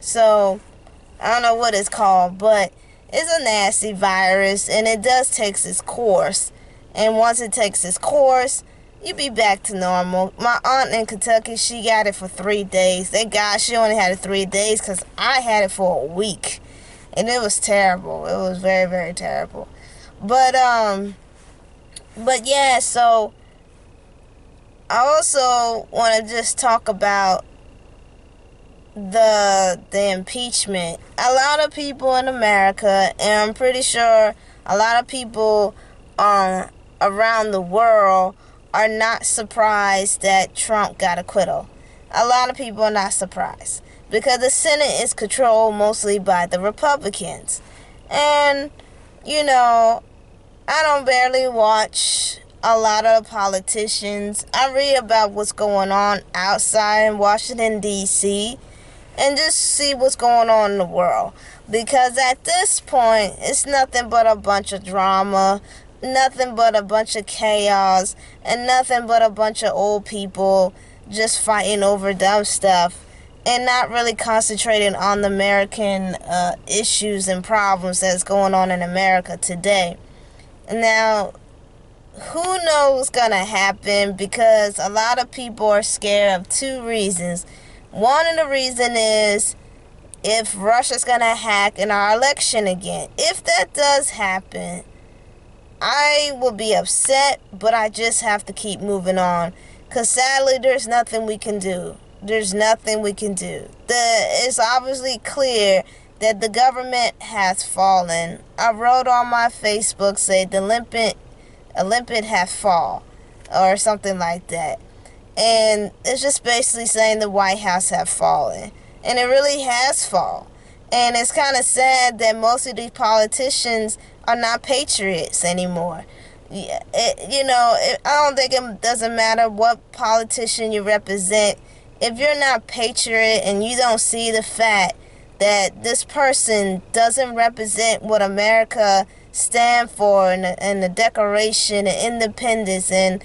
So, I don't know what it's called, but it's a nasty virus, and it does take its course. And once it takes its course, you be back to normal. My aunt in Kentucky, she got it for 3 days. Thank God she only had it 3 days, because I had it for a week. And it was terrible. It was very, very terrible. But, yeah, so I also want to just talk about the impeachment. A lot of people in America, and I'm pretty sure a lot of people around the world are not surprised that Trump got acquittal. A lot of people are not surprised because the Senate is controlled mostly by the Republicans. And, I don't barely watch a lot of politicians. I read about what's going on outside in Washington, D.C., and just see what's going on in the world. Because at this point, it's nothing but a bunch of drama, nothing but a bunch of chaos, and nothing but a bunch of old people just fighting over dumb stuff and not really concentrating on the American issues and problems that's going on in America today. Now, who knows what's going to happen, because a lot of people are scared of two reasons. One of the reasons is if Russia's going to hack in our election again. If that does happen, I will be upset, but I just have to keep moving on. Because sadly, there's nothing we can do. There's nothing we can do. It's obviously clear that the government has fallen. I wrote on my Facebook, say the Olympic have fall, or something like that. And it's just basically saying the White House have fallen. And it really has fallen. And it's kind of sad that most of these politicians are not patriots anymore. I don't think it doesn't matter what politician you represent. If you're not patriot and you don't see the fact that this person doesn't represent what America stand for, and the Declaration and Independence and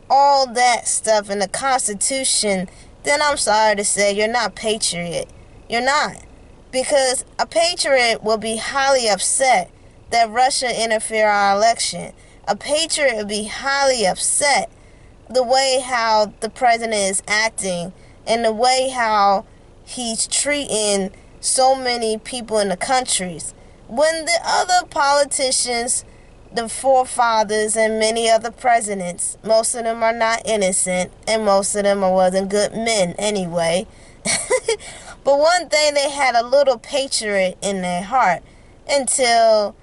all that stuff in the Constitution, then I'm sorry to say you're not patriot. You're not. Because a patriot will be highly upset that Russia interfered in our election. A patriot will be highly upset the way how the president is acting and the way how he's treating so many people in the countries. When the other politicians, the forefathers and many other presidents, most of them are not innocent, and most of them wasn't good men anyway. But one thing, they had a little patriot in their heart until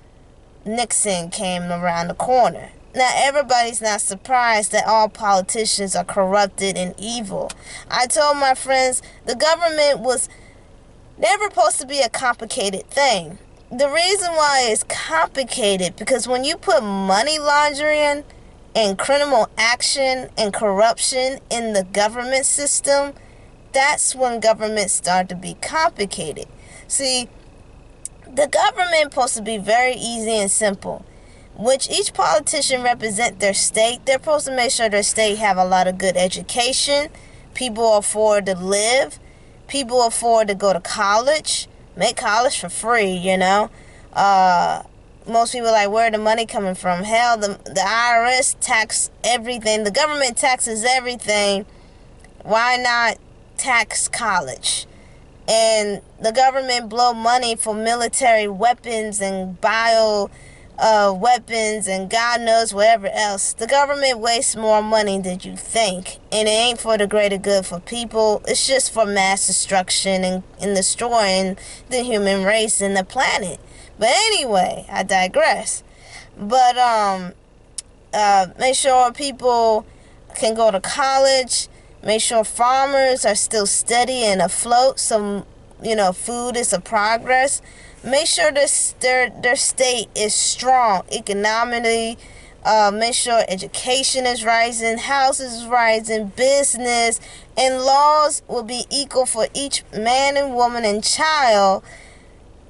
Nixon came around the corner. Now, everybody's not surprised that all politicians are corrupted and evil. I told my friends the government was never supposed to be a complicated thing. The reason why it's complicated, because when you put money laundering and criminal action and corruption in the government system, that's when government start to be complicated. See, the government is supposed to be very easy and simple. Which each politician represent their state. They're supposed to make sure their state have a lot of good education. People afford to live. People afford to go to college. Make college for free, Most people like, where the money coming from? Hell, the IRS tax everything. The government taxes everything. Why not tax college? And the government blow money for military weapons and bio weapons and God knows whatever else. The government wastes more money than you think, and it ain't for the greater good for people. It's just for mass destruction and destroying the human race and the planet. But anyway, I digress. But make sure people can go to college. Make sure farmers are still steady and afloat, so food is a progress. Make sure their state is strong economically. Make sure education is rising, houses is rising, business, and laws will be equal for each man and woman and child.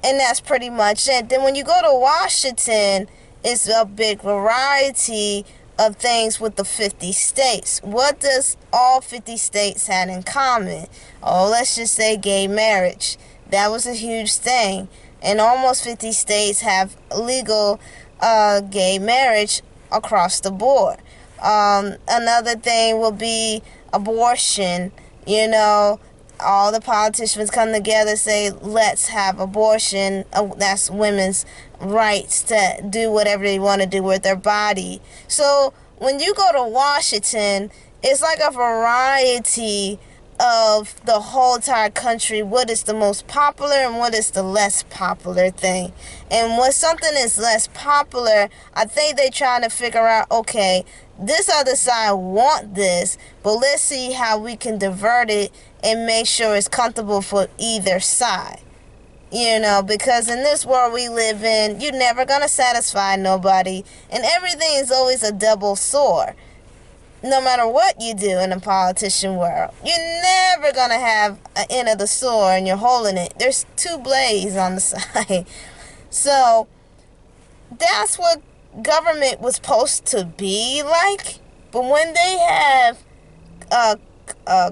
And that's pretty much it. Then when you go to Washington, it's a big variety of things with the 50 states. What does all 50 states have in common? Oh, let's just say gay marriage. That was a huge thing. And almost 50 states have legal gay marriage across the board. Another thing will be abortion. You know, all the politicians come together and say, let's have abortion. That's women's rights to do whatever they want to do with their body. So when you go to Washington, it's like a variety of the whole entire country, what is the most popular and what is the less popular thing. And when something is less popular, I think they're trying to figure out, okay, this other side want this, but let's see how we can divert it and make sure it's comfortable for either side. You know, because in this world we live in, you're never going to satisfy nobody, and everything is always a double sword. No matter what you do in the politician world, you're never going to have an end of the sword and you're holding it. There's two blades on the side. So that's what government was supposed to be like. But when they have a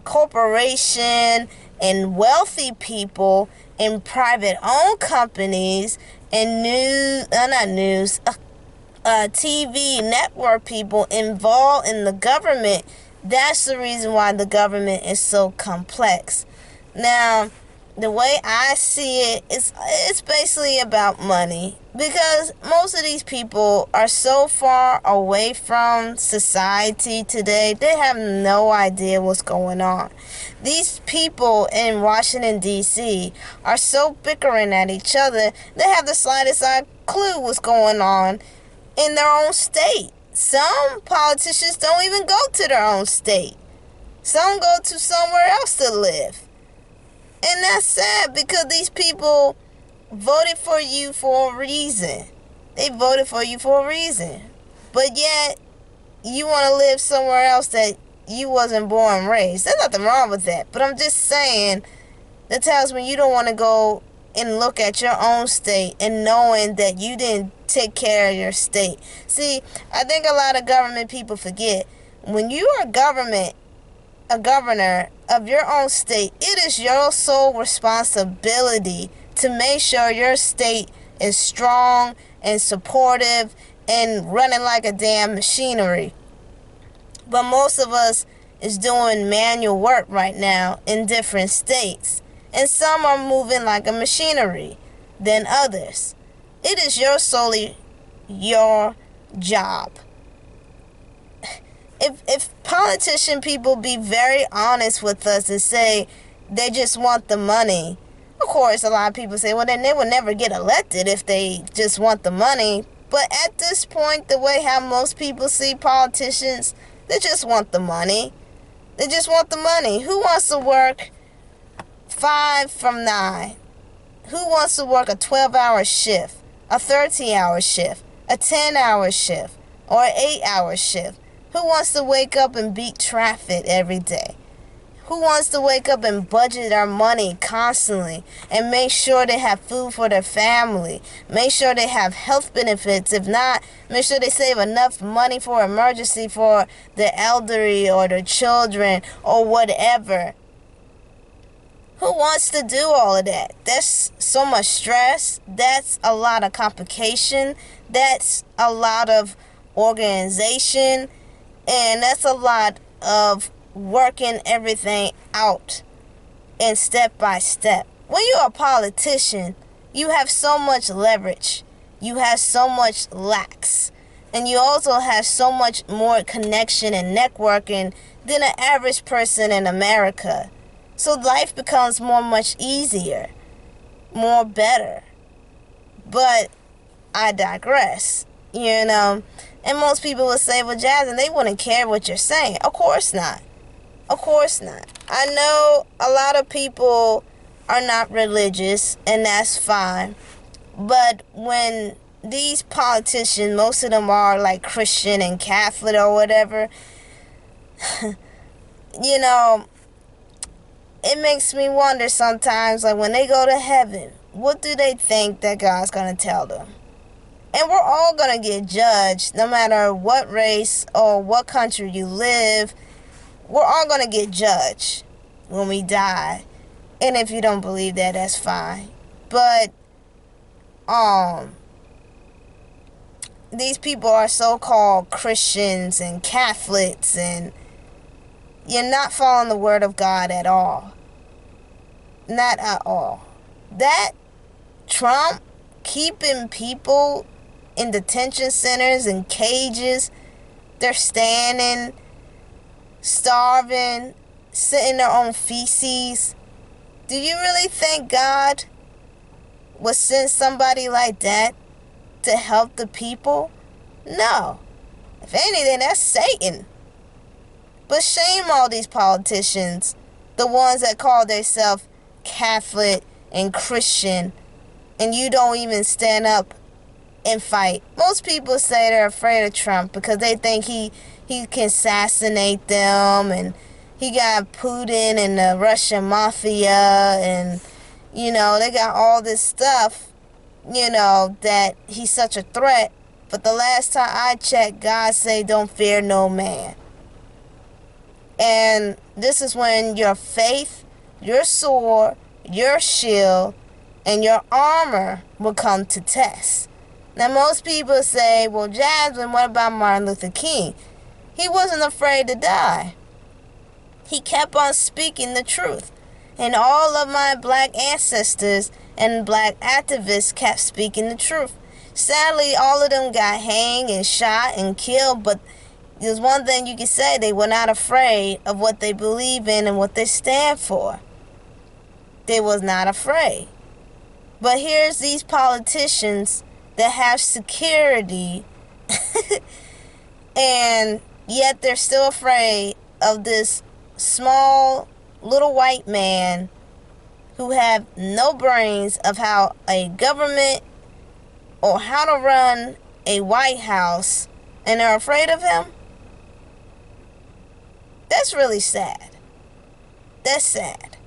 corporation and wealthy people and private owned companies and TV network people involved in the government, that's the reason why the government is so complex. Now, the way I see it, it's basically about money, because most of these people are so far away from society today, they have no idea what's going on. These people in Washington, D.C. are so bickering at each other, they have the slightest clue what's going on in their own state. Some politicians don't even go to their own state. Some go to somewhere else to live. And that's sad, because these people voted for you for a reason. They voted for you for a reason. But yet, you want to live somewhere else that you wasn't born and raised. There's nothing wrong with that. But I'm just saying, that tells me you don't want to go and look at your own state and knowing that you didn't take care of your state. See, I think a lot of government people forget, when you are a governor of your own state, it is your sole responsibility to make sure your state is strong and supportive and running like a damn machinery. But most of us is doing manual work right now in different states. And some are moving like a machinery than others. It is solely your job. If politician people be very honest with us and say they just want the money, of course a lot of people say, well, then they will never get elected if they just want the money. But at this point, the way how most people see politicians, they just want the money. They just want the money. Who wants to work 5 from 9? Who wants to work a 12-hour shift, a 13-hour shift, a 10-hour shift, or an 8-hour shift? Who wants to wake up and beat traffic every day? Who wants to wake up and budget their money constantly and make sure they have food for their family? Make sure they have health benefits. If not, make sure they save enough money for emergency for the elderly or their children or whatever. Who wants to do all of that? That's so much stress. That's a lot of complication. That's a lot of organization. And that's a lot of working everything out and step by step. When you're a politician, you have so much leverage. You have so much lax. And you also have so much more connection and networking than an average person in America. So life becomes much easier, more better. But I digress, you know. And most people will say, well, Jasmine, they wouldn't care what you're saying. Of course not. Of course not. I know a lot of people are not religious, and that's fine. But when these politicians, most of them are like Christian and Catholic or whatever, you know, it makes me wonder sometimes, like when they go to heaven, what do they think that God's going to tell them? And we're all going to get judged, no matter what race or what country you live. We're all going to get judged when we die. And if you don't believe that, that's fine. But these people are so-called Christians and Catholics, and you're not following the word of God at all. Not at all. That Trump keeping people in detention centers and cages, they're standing, starving, sitting their own feces. Do you really think God would send somebody like that to help the people? No. If anything, that's Satan. But shame all these politicians, the ones that call themselves Catholic and Christian, and you don't even stand up and fight. Most people say they're afraid of Trump because they think he can assassinate them, and he got Putin and the Russian mafia, and they got all this stuff, that he's such a threat. But the last time I checked, God say don't fear no man. And this is when your faith, your sword, your shield, and your armor will come to test. Now most people say, well, Jasmine, what about Martin Luther King? He wasn't afraid to die. He kept on speaking the truth. And all of my black ancestors and black activists kept speaking the truth. Sadly, all of them got hanged and shot and killed, but there's one thing you can say: they were not afraid of what they believe in and what they stand for. They was not afraid. But here's these politicians that have security and yet they're still afraid of this small little white man who have no brains of how a government or how to run a White House, and they're afraid of him. That's really sad. That's sad.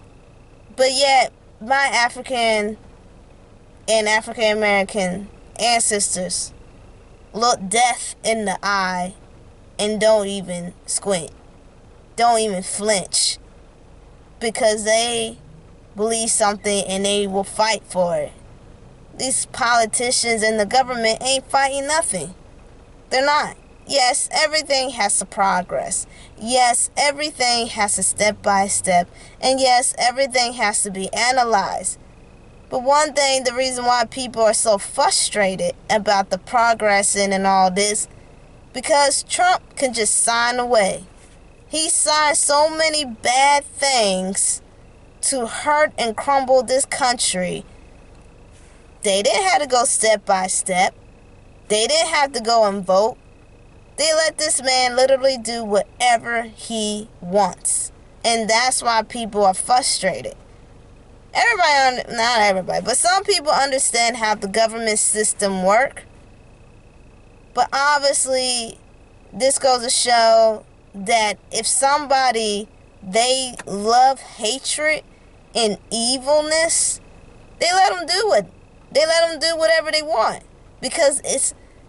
But yet my African and African American ancestors look death in the eye and don't even squint, don't even flinch, because they believe something and they will fight for it. These politicians and the government ain't fighting nothing. They're not. Yes, everything has to progress. Yes, everything has to step by step. And yes, everything has to be analyzed. But one thing, the reason why people are so frustrated about the progressing and all this, because Trump can just sign away. He signed so many bad things to hurt and crumble this country. They didn't have to go step by step. They didn't have to go and vote. They let this man literally do whatever he wants. And that's why people are frustrated. Everybody, not everybody, but some people understand how the government system works. But obviously, this goes to show that if somebody, they love hatred and evilness, they let them do it. They let them do whatever they want. Because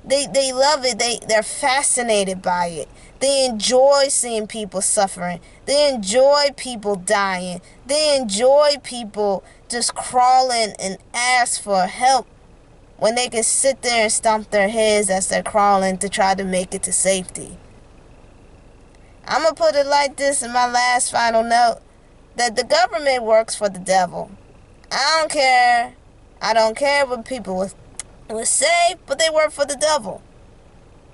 they love it. They're fascinated by it. They enjoy seeing people suffering. They enjoy people dying. They enjoy people just crawling and ask for help when they can sit there and stomp their heads as they're crawling to try to make it to safety. I'm going to put it like this in my last final note, that the government works for the devil. I don't care. I don't care what people would say, but they work for the devil.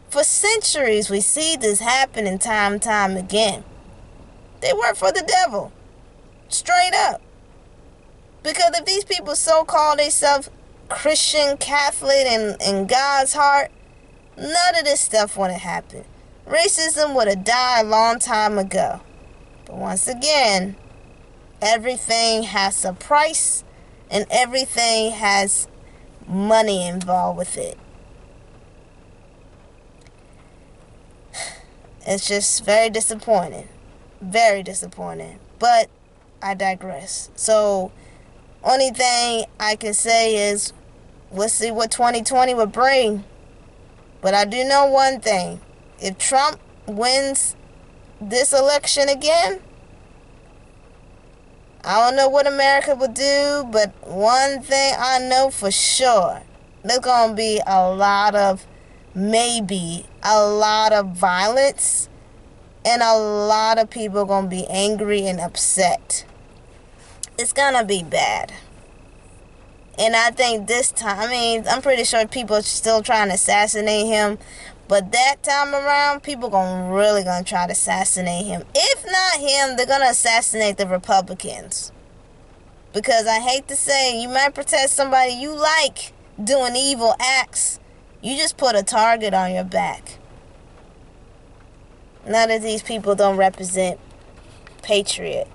For centuries, we see this happening time and time again. They work for the devil. Straight up. Because if these people so-called themselves Christian, Catholic, and in God's heart, none of this stuff would have happened. Racism would have died a long time ago. But once again, everything has a price, and everything has money involved with it. It's just very disappointing. Very disappointing. But I digress. So, only thing I can say is, we'll see what 2020 will bring. But I do know one thing. If Trump wins this election again, I don't know what America would do, but one thing I know for sure, there's going to be a lot of violence, and a lot of people going to be angry and upset. It's going to be bad. And I think this time, I'm pretty sure people are still trying to assassinate him. But that time around, people really gonna try to assassinate him. If not him, they're gonna assassinate the Republicans. Because I hate to say, you might protect somebody you like doing evil acts. You just put a target on your back. None of these people don't represent patriot.